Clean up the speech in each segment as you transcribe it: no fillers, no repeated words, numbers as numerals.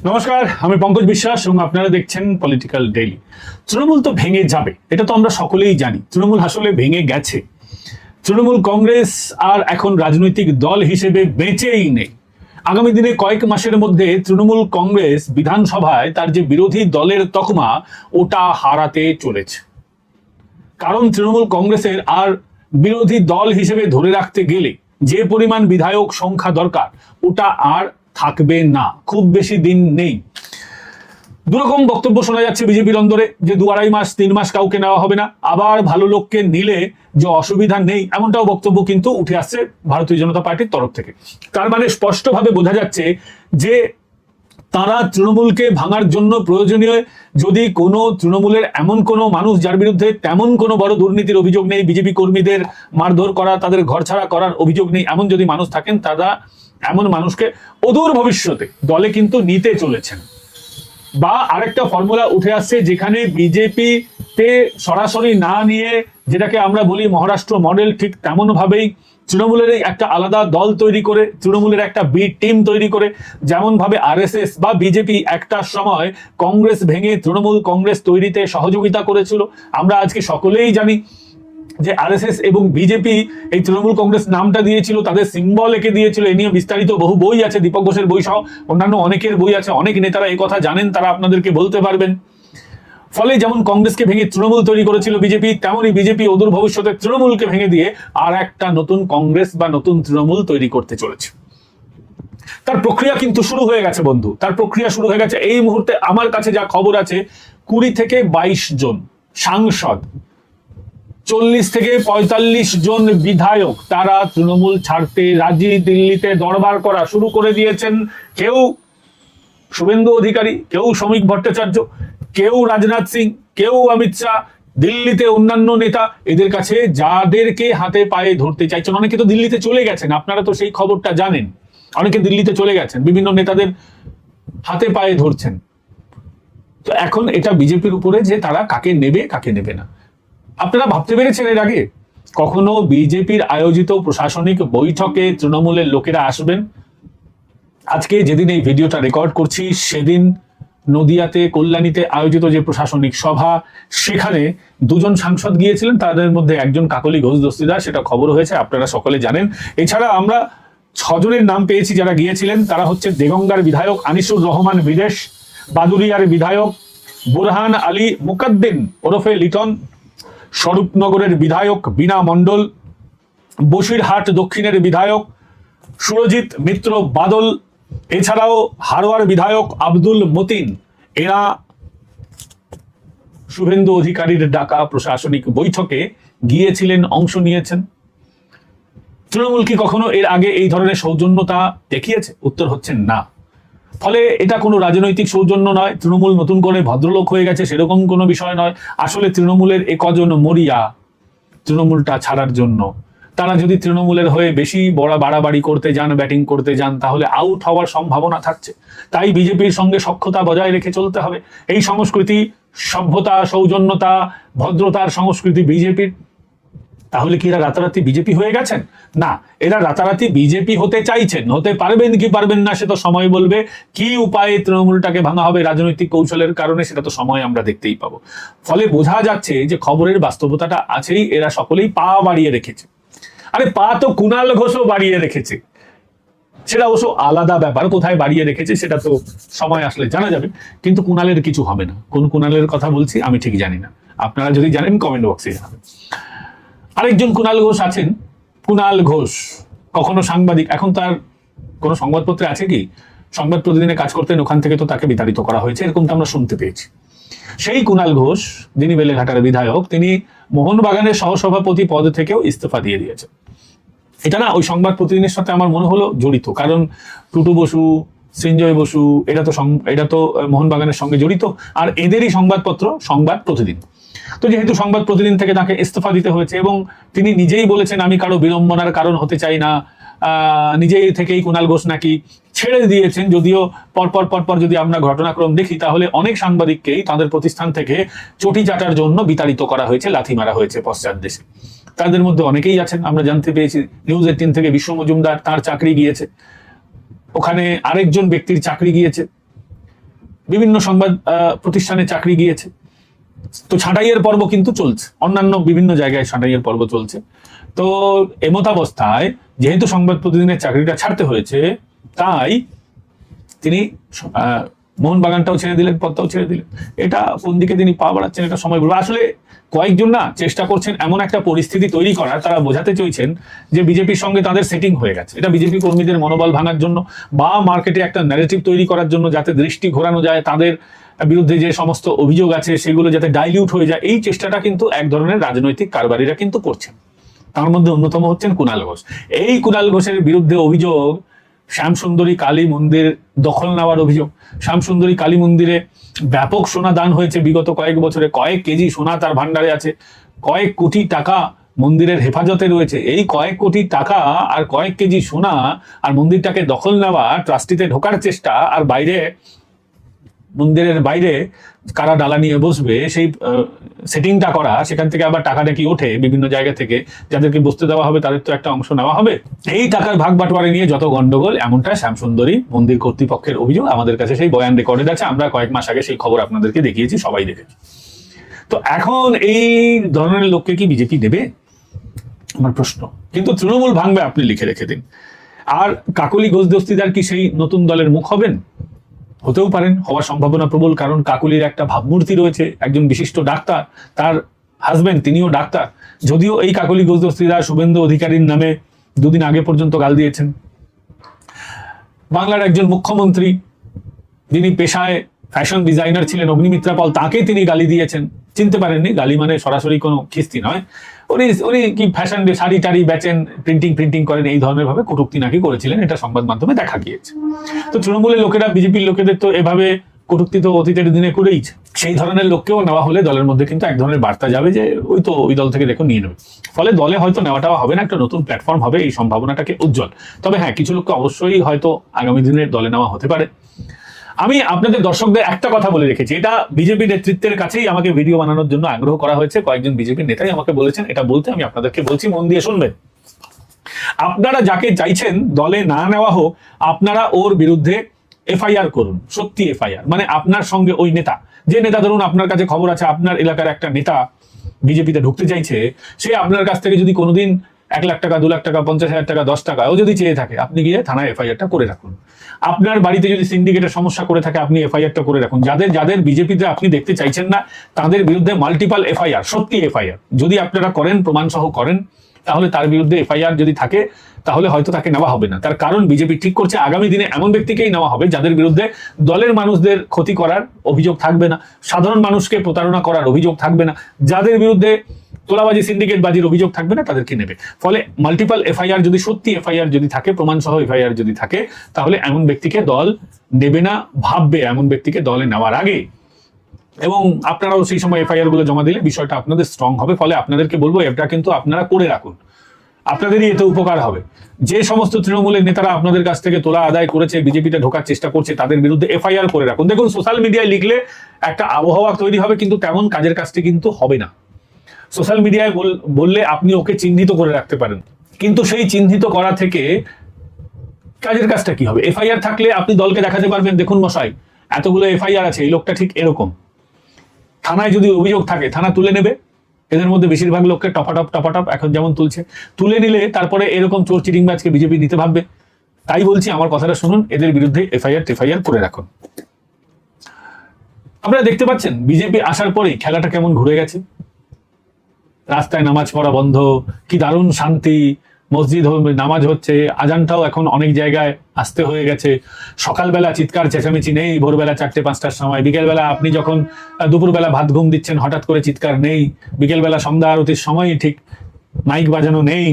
নমস্কার, আমি পঙ্কজ বিশ্বাস এবং আপনারা দেখছেন পলিটিক্যাল ডেইলি। তৃণমূল তো ভেঙে যাবে, এটা তো আমরা সকলেই জানি। তৃণমূল আসলে ভেঙে গেছে। তৃণমূল কংগ্রেস আর এখন রাজনৈতিক দল হিসেবে বেঁচেই নেই। আগামী দিনে কয়েক মাসের মধ্যে তৃণমূল কংগ্রেস বিধানসভায় তার যে বিরোধী দলের তকমা ওটা হারাতে চলেছে। কারণ তৃণমূল কংগ্রেসের আর বিরোধী দল হিসেবে ধরে রাখতে গেলে যে পরিমাণ বিধায়ক সংখ্যা দরকার ওটা আর থাকবে না, খুব বেশি দিন নেই। দুরকম বক্তব্য শোনা যাচ্ছে বিজেপির অন্দরে, যে 2-2.5 মাস 3 মাস কাউকে নেওয়া হবে না, আবার ভালো লোককে নিলে যে অসুবিধা নেই, এমনটাও বক্তব্য কিন্তু উঠে আসছে ভারতীয় জনতা পার্টির তরফ থেকে। তার মানে স্পষ্টভাবে বোঝা যাচ্ছে যে তারা তৃণমূলকে ভাঙার জন্য প্রয়োজনীয় যদি কোনো তৃণমূলের এমন কোনো মানুষ যার বিরুদ্ধে তেমন কোনো বড় দুর্নীতির অভিযোগ নেই, বিজেপি কর্মীদের মারধর করা, তাদের ঘরছাড়া করার অভিযোগ নেই, এমন যদি মানুষ থাকেন, তারা এমন মানুষকে অদূর ভবিষ্যতে দলে কিন্তু নিতে চলেছেন। বা আরেকটা ফর্মুলা উঠে আসছে, যেখানে বিজেপিতে সরাসরি না নিয়ে, যেটাকে আমরা বলি মহারাষ্ট্র মডেল, ঠিক তেমন ভাবেই তৃণমূলের একটা আলাদা দল তৈরি করে, তৃণমূলের একটা বি টিম তৈরি করে, যেমন ভাবে আরএসএস বা বিজেপি একটা সময় কংগ্রেস ভেঙে তৃণমূল কংগ্রেস তৈরিতে সহযোগিতা করেছিল। আমরা আজকে সকলেই জানি যে আরএসএস এবং বিজেপি এই তৃণমূল কংগ্রেস নামটা দিয়েছিল, তাদের সিম্বল এঁকে দিয়েছিল। এ নিয়ে বিস্তারিত বহু বই আছে, দীপক ঘোষের বই সহ অন্যান্য অনেকের বই আছে। অনেক নেতারা এই কথা জানেন, তারা আপনাদেরকে বলতে পারবেন। ফলে যেমন কংগ্রেসকে ভেঙে তৃণমূল তৈরি করেছিল বিজেপি, তেমনই বিজেপি অদূর ভবিষ্যতে তৃণমূলকে ভেঙে দিয়ে আর একটা নতুন কংগ্রেস বা নতুন তৃণমূল তৈরি করতে চলেছে। তার প্রক্রিয়া কিন্তু শুরু হয়ে গেছে বন্ধু, তার প্রক্রিয়া শুরু হয়ে গেছে। এই মুহূর্তে আমার কাছে যা খবর আছে, 20 থেকে 22 জন সাংসদ, 40 থেকে 45 জন বিধায়ক তারা তৃণমূল ছাড়তে রাজি। দিল্লিতে দরবার করা শুরু করে দিয়েছেন। কেউ শুভেন্দু অধিকারী, কেউ শ্রমিক ভট্টাচার্য, কেউ রাজনাথ সিং, কেউ অমিত শাহ, দিল্লিতে অন্যান্য নেতা, এদের কাছে যাদেরকে হাতে পায়ে ধরতে চাইছেন। অনেকে তো দিল্লিতে চলে গেছেন, আপনারা তো সেই খবরটা জানেন। অনেকে দিল্লিতে চলে গেছেন, বিভিন্ন নেতাদের হাতে পায়ে ধরছেন। তো এখন এটা বিজেপির উপরে যে তারা কাকে নেবে কাকে নেবে না। আপনারা ভাবতে পেরেছেন এর আগে কখনো বিজেপির আয়োজিত প্রশাসনিক বৈঠকে তৃণমূলের লোকেরা আসবেন? আজকে যেদিন এই ভিডিওটা রেকর্ড করছি, সেদিন নদিয়াতে কল্যাণীতে আয়োজিত যে প্রশাসনিক সভা, সেখানে 2 জন সাংসদ গিয়েছিলেন। তাদের মধ্যে একজন কাকলি ঘোষ দস্তিদার, সেটা খবর হয়েছে, আপনারা সকলে জানেন। এছাড়া আমরা 6 জনের নাম পেয়েছি যারা গিয়েছিলেন। তারা হচ্ছে দেগঙ্গার বিধায়ক আনিসুর রহমান বিদেশ, বাদুরিয়ার বিধায়ক বুরহান আলী মুকাদ্দিন ওরফে লিটন, স্বরূপনগরের বিধায়ক বীণা মণ্ডল, বসিরহাট দক্ষিণের বিধায়ক সুরজিৎ মিত্র বাদল, এছাড়াও হারোয়ার বিধায়ক আব্দুল মতিন। এরা শুভেন্দু অধিকারীর ডাকা প্রশাসনিক বৈঠকে গিয়েছিলেন, অংশ নিয়েছেন। তৃণমূল কি কখনো এর আগে এই ধরনের সৌজন্যতা দেখিয়েছে? উত্তর হচ্ছে না। ফলে এটা কোনো রাজনৈতিক সৌজন্য নয়, তৃণমূল নতুন করে ভদ্রলোক হয়ে গেছে সেরকম কোনো বিষয় নয়। আসলে তৃণমূলের কজন মরিয়া তৃণমূলটা ছাড়ার জন্য। তারা যদি তৃণমূলের হয়ে বেশি বাড়াবাড়ি করতে যান, ব্যাটিং করতে যান, তাহলে আউট হওয়ার সম্ভাবনা থাকছে। তাই বিজেপির সঙ্গে সখ্যতা বজায় রেখে চলতে হবে। এই সংস্কৃতি, সভ্যতা, সৌজন্যতা, ভদ্রতার সংস্কৃতি বিজেপির। তাহলে কি এরা রাতারাতি বিজেপি হয়ে গেছেন? না, এরা রাতারাতি বিজেপি হতে চাইছেন। হতে পারবেন কি পারবেন না সে তো সময় বলবে। কি উপায়ে তৃণমূলটাকে ভাঙা হবে রাজনৈতিক কৌশলের কারণে, সেটা তো সময় আমরা দেখতেই পাবো। ফলে বোঝা যাচ্ছে যে খবরের বাস্তবতাটা আছেই, এরা সকলেই পা বাড়িয়ে রেখেছে। আরে পা তো কুণাল ঘোষও বাড়িয়ে রেখেছে, সেটা অবশ্য আলাদা ব্যাপার। কোথায় বাড়িয়ে রেখেছে সেটা তো সময় আসলে জানা যাবে। কিন্তু কুণালের কিছু হবে না। কোন কুণালের কথা বলছি আমি ঠিক জানি না, আপনারা যদি জানেন কমেন্ট বক্সে জানাবেন। আরেকজন কুণাল ঘোষ আছেন। কুণাল ঘোষ কখনো সাংবাদিক, এখন তার কোনো সংবাদপত্রে আছে কি? সংবাদ প্রতিদিনে কাজ করতেন, ওখান থেকে তো তাকে বিতাড়িত করা হয়েছে, এরকমটা আমরা শুনতে পেয়েছি। সেই কুণাল ঘোষ, যিনি বেলেঘাটার বিধায়ক, তিনি মোহনবাগানের সহসভাপতি পদ থেকেও ইস্তফা দিয়ে দিয়েছেন। এটা না ওই সংবাদ প্রতিদিনের সাথে আমার মনে হলো জড়িত, কারণ টুটু বসু, সৃঞ্জয় বসু, এটা তো মোহনবাগানের সঙ্গে জড়িত। আর এদেরই সংবাদপত্র সংবাদ প্রতিদিন। তো যেহেতু সংবাদ প্রতিদিন থেকে তাকে ইস্তফা দিতে হয়েছে, এবং তিনি নিজেই বলেছেন আমি কারো বিড়ম্বনার কারণ হতে চাই না, নিজেই থেকেই কুণাল ঘোষ নাকি ছেড়ে দিয়েছেন। যদিও পরপর যদি আমরা ঘটনাক্রম দেখি, তাহলে অনেক সাংবাদিককেই তাদের প্রতিষ্ঠান থেকে চটি চাটার জন্য বিতাড়িত করা হয়েছে, লাথি মারা হয়েছে পশ্চাৎ দেশে। তাদের মধ্যে অনেকেই আছেন, আমরা জানতে পেরেছি নিউজ 18 থেকে বিশ্ব মজুমদার, তার চাকরি গিয়েছে, ওখানে আরেকজন ব্যক্তির চাকরি গিয়েছে। বিভিন্ন সংবাদ প্রতিষ্ঠানে চাকরি গিয়েছে। তো ছাঁটাইয়ের পর্ব কিন্তু চলছে, অন্যান্য বিভিন্ন জায়গায় ছাঁটাইয়ের পর্ব চলছে। তো এমতাবস্থায় যেহেতু সংবাদ প্রতিদিনের চাকরিটা ছাড়তে হয়েছে, তাই তিনি মোহনবাগানটাও ছেড়ে দিলেন, পদটাও ছেড়ে দিলেন। এটা কোন দিকে তিনি পা বাড়াচ্ছেন এটা সময় বলবে। আসলে কয়েকজন না চেষ্টা করছেন এমন একটা পরিস্থিতি তৈরি করার, তারা বোঝাতে চাইছেন যে বিজেপির সঙ্গে তাদের সেটিং হয়ে গেছে। এটা বিজেপি কর্মীদের মনোবল ভাঙার জন্য বা মার্কেটে একটা ন্যারেটিভ তৈরি করার জন্য, যাতে দৃষ্টি ঘোরানো যায়, তাদের বিরুদ্ধে যে সমস্ত অভিযোগ আছে সেগুলো যাতে ডাইলিউট হয়ে যায়। এই চেষ্টাটা কিন্তু এক ধরনের রাজনৈতিক কারবারিরা কিন্তু করছেন। তার মধ্যে অন্যতম হচ্ছেন কুণাল ঘোষ। এই কুণাল ঘোষের বিরুদ্ধে অভিযোগ শ্যামসুন্দরী কালী মন্দির দখল নেওয়ার অভিযোগ। শ্যামসুন্দরী কালী মন্দিরে ব্যাপক সোনা দান হয়েছে বিগত কয়েক বছরে, কয়েক কেজি সোনা তার ভান্ডারে আছে, কয়েক কোটি টাকা মন্দিরের হেফাজতে রয়েছে। এই কয়েক কোটি টাকা আর কয়েক কেজি সোনা আর মন্দিরটাকে দখল নেওয়া, ট্রাস্টিতে ঢোকার চেষ্টা, আর বাইরে মন্দিরের বাইরে কারা ডালা নিয়ে বসবে সেই সেটিংটা করা, সেখান থেকে আবার টাকা নাকি ওঠে বিভিন্ন জায়গা থেকে, যাদেরকে বসতে দেওয়া হবে তাদের তো একটা অংশ নেওয়া হবে। এই টাকার ভাগ বাটোয়ারা নিয়ে যত গন্ডগোল, এমনটা শ্যামসুন্দরী মন্দির কর্তৃপক্ষের অভিযোগ। আমাদের কাছে সেই বয়ান রেকর্ডেড আছে, আমরা কয়েক মাস আগে সেই খবর আপনাদেরকে দেখিয়েছি, সবাই দেখেছি। তো এখন এই ধরনের লোককে কি বিজেপি দেবে, আমার প্রশ্ন। কিন্তু তৃণমূল ভাঙবে, আপনি লিখে রেখে দিন। আর কাকলি ঘোষ দস্তিদার কি সেই নতুন দলের মুখ হবেন? হতেও পারেন, হওয়ার সম্ভাবনা প্রবল। কারণ কাকলির একটা ভাবমূর্তি রয়েছে, একজন বিশিষ্ট ডাক্তার, তার হাজবেন্ড তিনিও ডাক্তার। যদিও এই কাকলি ঘোষ দস্তিদার শুভেন্দু অধিকারীর নামে দুদিন আগে পর্যন্ত গাল দিয়েছেন। বাংলার একজন মুখ্যমন্ত্রী, যিনি পেশায় ফ্যাশন ডিজাইনার ছিলেন, অগ্নিমিত্রা পাল, তাকে তিনি গালি দিয়েছেন। চিনতে পারেননি, গালি মানে সরাসরি কোনো খিস্তি নয়। উনি কি ফ্যাশন শাড়ি টাড়ি বেচেন, প্রিন্টিং করেন, এই ধরনের ভাবে কটূক্তি নাকি করেছিলেন, এটা সংবাদ মাধ্যমে দেখা গিয়েছে। তো তৃণমূলের লোকেরা বিজেপির লোকেদের তো এভাবে কটূক্তি তো অতীতের দিনে করেইছে। সেই ধরনের লোককেও নেওয়া হলে দলের মধ্যে কিন্তু এক ধরনের বার্তা যাবে যে ওই দল থেকে দেখো নিয়ে নেবে। ফলে দলে হয়তো নেওয়াটাও হবে না, একটা নতুন প্ল্যাটফর্ম হবে, এই সম্ভাবনাটাকে উজ্জ্বল। তবে হ্যাঁ, কিছু লোককে অবশ্যই হয়তো আগামী দিনে দলে নেওয়া হতে পারে। আমি আপনাদের দর্শকদের একটা কথা বলে রেখেছি, এটা বিজেপি নেতৃত্বের কাছেই আমাকে ভিডিও বানানোর জন্য আগ্রহ করা হয়েছে। কয়েকজন বিজেপি নেতাই আমাকে বলেছেন এটা বলতে, আমি আপনাদেরকে বলছি, মন দিয়ে শুনবেন। আপনারা যাকে চাইছেন দলে না নেওয়া হোক, আপনারা ওর বিরুদ্ধে এফআইআর করুন। সত্যি এফআইআর মানে আপনার সঙ্গে ওই নেতা, যে নেতা ধরুন আপনার কাছে খবর আছে আপনার এলাকার একটা নেতা বিজেপিতে ঢুকতে চাইছে, সে আপনার কাছ থেকে যদি কোনোদিন 1 লাখ টাকা, 2 লাখ টাকা, 50,000 টাকা, 10 টাকা ও যদি চেয়ে থাকে, আপনি গিয়ে থানায় এফআইআরটা করে রাখুন। আপনার বাড়িতে যদি সিন্ডিকেটের সমস্যা করে থাকে, আপনি এফআইআরটা করে রাখুন। যাদের বিজেপিতে আপনি দেখতে চাইছেন না, তাদের বিরুদ্ধে মাল্টিপল এফআইআর, সত্যি এফআইআর যদি আপনারা করেন, প্রমাণ সহ করেন, তাহলে তার বিরুদ্ধে এফআইআর যদি থাকে, তাহলে হয়তো তাকে নেওয়া হবে না। তার কারণ বিজেপি ঠিক করছে আগামী দিনে এমন ব্যক্তিকেই নেওয়া হবে যাদের বিরুদ্ধে দলের মানুষদের ক্ষতি করার অভিযোগ থাকবে না, সাধারণ মানুষকে প্রতারণা করার অভিযোগ থাকবে না, যাদের বিরুদ্ধে তোলাবাজি, সিন্ডিকেট বাজির অভিযোগ থাকবে না, তাদেরকে নেবে। ফলে মাল্টিপল এফআইআর যদি, সত্যি এফআইআর যদি থাকে, প্রমাণ সহ এফআইআর যদি থাকে, তাহলে এমন ব্যক্তিকে দল নেবে না, ভাববে এমন ব্যক্তিকে দলে নেওয়ার আগে। এবং আপনারাও সেই সময় এফআইআর গুলো জমা দিলে বিষয়টা আপনাদের স্ট্রং হবে। ফলে আপনাদেরকে বলবো এটা কিন্তু আপনারা করে রাখুন, আপনাদেরই এতে উপকার হবে। যে সমস্ত তৃণমূলের নেতারা আপনাদের কাছ থেকে তোলা আদায় করেছে, বিজেপিতে ঢোকার চেষ্টা করছে, তাদের বিরুদ্ধে এফআইআর করে রাখুন। দেখুন, সোশ্যাল মিডিয়ায় লিখলে একটা আবহাওয়া তৈরি হবে, কিন্তু তেমন কাজের কাজটি কিন্তু হবে না। সোশ্যাল মিডিয়ায় বললে আপনি ওকে চিহ্নিত করে রাখতে পারেন, কিন্তু সেই চিহ্নিত করা থেকে কাজের কাজটা কি হবে? এফআইআর থাকলে আপনি দলকে দেখাতে পারবেন, দেখুন মশাই এতগুলো এফআইআর আছে, এই লোকটা ঠিক এরকম। থানায় যদি অভিযোগ থাকে, থানা তুলে নেবে। এদের মধ্যে বেশিরভাগ লোককে টপাটপ এখন যেমন তুলে নিলে তারপরে এরকম চোর চিটিংবাজকে বিজেপি নিতে ভাববে। তাই বলছি, আমার কথাটা শুনুন, এদের বিরুদ্ধে এফআইআর করে রাখুন। আপনারা দেখতে পাচ্ছেন বিজেপি আসার পরেই খেলাটা কেমন ঘুরে গেছে। রাস্তায় নামাজ পড়া বন্ধ, কি দারুণ শান্তি, মসজিদ নামাজ হচ্ছে, আজানটাও এখন অনেক জায়গায় আসতে হয়ে গেছে। সকালবেলা চিৎকার চেঁচামেচি নেই, ভোরবেলা 4টে-5টার সময়। বিকেলবেলা আপনি যখন দুপুরবেলা ভাত ঘুম দিচ্ছেন, হঠাৎ করে চিৎকার নেই। বিকেলবেলা সন্ধ্যা আরতির সময় ঠিক মাইক বাজানো নেই।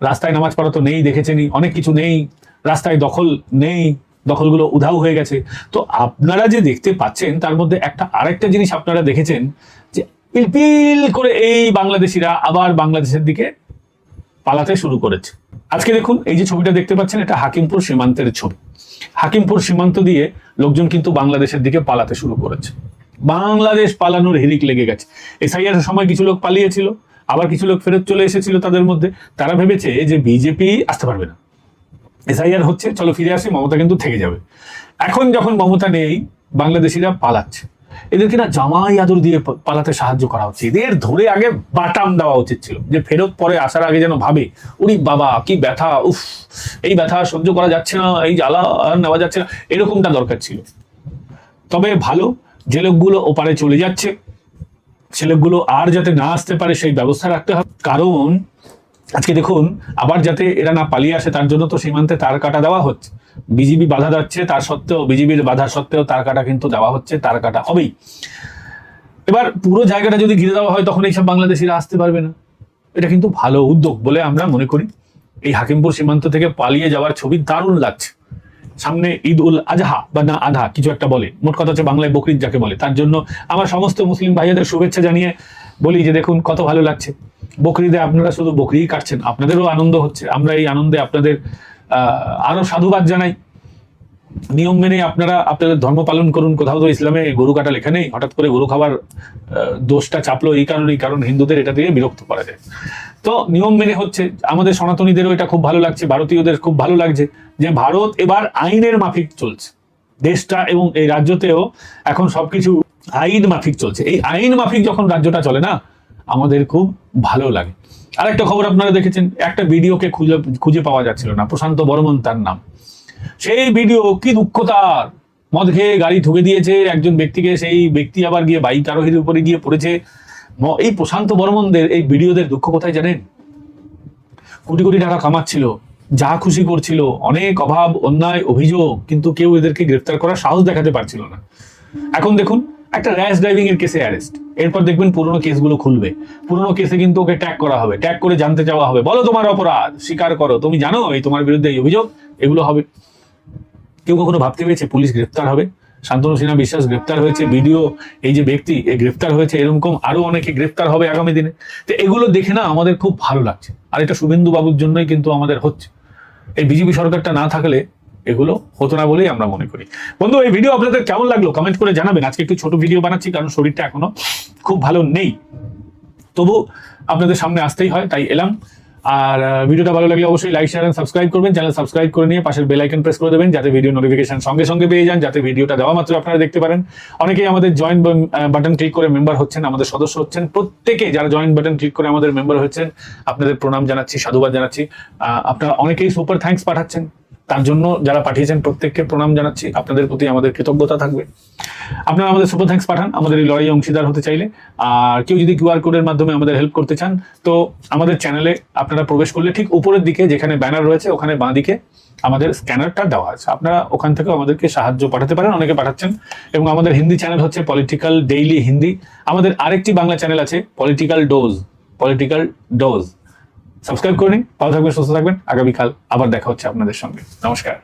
রাস্তায় নামাজ পড়া তো নেই, দেখেছেনই, অনেক কিছু নেই। রাস্তায় দখল নেই, দখলগুলো উধাও হয়ে গেছে। তো আপনারা যে দেখতে পাচ্ছেন, তার মধ্যে আরেকটা জিনিস আপনারা দেখেছেন যে পিলপিল করে এই বাংলাদেশিরা আবার বাংলাদেশের দিকে পালাতে শুরু করেছে। আজকে দেখুন, এই যে ছবিটা দেখতে পাচ্ছেন, এটা হাকিমপুর সীমান্তের ছবি। হাকিমপুর সীমান্ত দিয়ে লোকজন কিন্তু বাংলাদেশের দিকে পালাতে শুরু করেছে। বাংলাদেশ পালানোর হিড়িক লেগে গেছে। এসআইআর সময় কিছু লোক পালিয়েছিল, আবার কিছু লোক ফেরত চলে এসেছিল। তাদের মধ্যে তারা ভেবেছে যে বিজেপি আসতে পারবে না, এসআইআর হচ্ছে, চলো ফিরে আসি, মমতা কিন্তু থেকে যাবে। এখন যখন মমতা নেই, বাংলাদেশিরা পালাচ্ছে, এদেরকে না জামাই আদর দিয়ে পালাতে সাহায্য করা হচ্ছে। এদের ধরে আগে বাটাম দেওয়া উচিত ছিল, যে ফেরত পরে আসার আগে যেন ভাবে উরি বাবা কি ব্যথা, উফ এই ব্যথা সহ্য করা যাচ্ছে না, এই জ্বালা আর নেওয়া যাচ্ছে না, এরকমটা দরকার ছিল। তবে ভালো যে লোকগুলো ওপারে চলে যাচ্ছে, সে লোকগুলো আর যাতে না আসতে পারে সেই ব্যবস্থা রাখতে হবে। কারণ আজকে দেখুন, আবার যাতে এরা না পালিয়ে আসে তার জন্য তো সীমান্তে তার কাটা দেওয়া হচ্ছে। বিজিবি বাধা দিচ্ছে, তার সত্ত্বেও বিজিবির বাধা সত্ত্বেও তার কাটা কিন্তু দেওয়া হচ্ছে, তার কাটা হবেই। এবার পুরো জায়গাটা যদি ঘিরে দেওয়া হয় তখন এইসব বাংলাদেশিরা আসতে পারবে না। এটা কিন্তু ভালো উদ্যোগ বলে আমরা মনে করি। এই হাকিমপুর সীমান্ত থেকে পালিয়ে যাওয়ার ছবি দারুণ লাগছে। সামনে ঈদ উল আজহা বা না আধা কিছু একটা বলে, মোট কথা হচ্ছে বাংলায় বকরিদ যাকে বলে, তার জন্য আমার সমস্ত মুসলিম ভাইয়াদের শুভেচ্ছা জানিয়ে বলি যে দেখুন কত ভালো লাগছে। বকরিদে আপনারা শুধু বকরিই কাটছেন, আপনাদেরও আনন্দ হচ্ছে, আমরা এই আনন্দে আপনাদের আরো সাধুবাদ জানাই। নিয়ম মেনে আপনারা আপনাদের ধর্ম পালন করুন। কোথাও তো ইসলামে গরু কাটা লেখা নেই, হঠাৎ করে গরু খাবার দোষটা চাপলো এই কারণেই, কারণ হিন্দুদের এটা দিয়ে বিরক্ত করা যায়। তো নিয়ম মেনে হচ্ছে, আমাদের সনাতনীদেরও এটা খুব ভালো লাগছে, ভারতীয়দের খুব ভালো লাগছে যে ভারত এবার আইনের মাফিক চলছে। দেশটা এবং এই রাজ্যতেও এখন সবকিছু আইন মাফিক চলছে। এই আইন মাফিক যখন রাজ্যটা চলে না, আমাদের খুব ভালো লাগে। আরেকটা খবর আপনারা দেখেছেন, একটা ভিডিওকে খুঁজে পাওয়া যাচ্ছিল না, প্রশান্ত বর্মন তার নাম। সেই ভিডিও কি দুঃখ তার, মদ খেয়ে গাড়ি ঠুকে দিয়েছে একজন ব্যক্তিকে, সেই ব্যক্তি আবার গিয়ে বাইক আরোহীর উপরে গিয়ে পড়েছে। এই প্রশান্ত বর্মনদের এই ভিডিওদের দুঃখ কোথায় জানেন? কোটি কোটি টাকা কামাচ্ছিল, যা খুশি করছিল, অনেক অভাব অন্যায় অভিযোগ, কিন্তু কেউ এদেরকে গ্রেফতার করার সাহস দেখাতে পারছিল না। এখন দেখুন একটা র্যাশ ড্রাইভিং এর কেসে অ্যারেস্ট, এরপর দেখবেন পুরোনো কেসগুলো খুলবে, পুরোনো কেসে কিন্তু ওকে ট্যাগ করা হবে, ট্যাগ করে জানতে চাওয়া হবে, বলো তোমার অপরাধ, স্বীকার করো, তুমি জানো এই তোমার বিরুদ্ধে এই অভিযোগ, এগুলো হবে। কেউ কখনো ভাবতে পেরেছে পুলিশ গ্রেফতার হবে? শান্তনু সিনহা বিশ্বাস গ্রেফতার হয়েছে, ভিডিও এই যে ব্যক্তি গ্রেফতার হয়েছে, এরকম আরো অনেকে গ্রেফতার হবে আগামী দিনে। তো এগুলো দেখে না আমাদের খুব ভালো লাগছে। আর এটা শুভেন্দু বাবুর জন্যই কিন্তু আমাদের হচ্ছে। এই বিজেপি সরকারটা না থাকলে এগুলো হতো না বলেই আমরা মনে করি। বন্ধু, এই ভিডিও আপনাদের কেমন লাগলো কমেন্ট করে জানাবেন। আজকে একটু ছোট ভিডিও বানাচ্ছি কারণ শরীরটা এখনো খুব ভালো নেই, তবু আপনাদের সামনে আসতেই হয়, তাই এলাম। আর ভিডিওটা ভালো লাগলে অবশ্যই লাইক শেয়ার এন্ড সাবস্ক্রাইব করবেন। চ্যানেল সাবস্ক্রাইব করে নিয়ে পাশের বেল আইকন প্রেস করে দেবেন, যাতে ভিডিও নোটিফিকেশন সঙ্গে সঙ্গে পেয়ে যান, যাতে ভিডিওটা দেওয়া মাত্র আপনারা দেখতে পারেন। অনেকেই আমাদের জয়েন বাটন ক্লিক করে মেম্বার হচ্ছেন, আমাদের সদস্য হচ্ছেন। প্রত্যেকে যারা জয়েন বাটন ক্লিক করে আমাদের মেম্বার হচ্ছেন, আপনাদের প্রণাম জানাচ্ছি, সাধুবাদ জানাচ্ছি। আপনারা অনেকেই সুপার থ্যাঙ্কস পাঠাচ্ছেন, তার জন্য যারা পাঠিয়েছেন প্রত্যেককে প্রণাম জানাচ্ছি। আপনাদের প্রতি আমাদের কৃতজ্ঞতা থাকবে। আপনারা আমাদের সুপার থ্যাঙ্কস পাঠান আমাদের এই লড়াই অংশীদার হতে চাইলে। আর কেউ যদি কিউআর কোডের মাধ্যমে আমাদের হেল্প করতে চান, তো আমাদের চ্যানেলে আপনারা প্রবেশ করলে ঠিক উপরের দিকে যেখানে ব্যানার রয়েছে, ওখানে বাঁ দিকে আমাদের স্ক্যানারটা দেওয়া আছে, আপনারা ওখান থেকেও আমাদেরকে সাহায্য পাঠাতে পারেন, অনেকে পাঠাচ্ছেন। এবং আমাদের হিন্দি চ্যানেল হচ্ছে পলিটিক্যাল ডেইলি হিন্দি। আমাদের আরেকটি বাংলা চ্যানেল আছে পলিটিক্যাল ডোজ। সাবস্ক্রাইব করে নিন। ভালো থাকবেন, সুস্থ থাকবেন। আগামীকাল আবার দেখা হচ্ছে আপনাদের সঙ্গে। নমস্কার।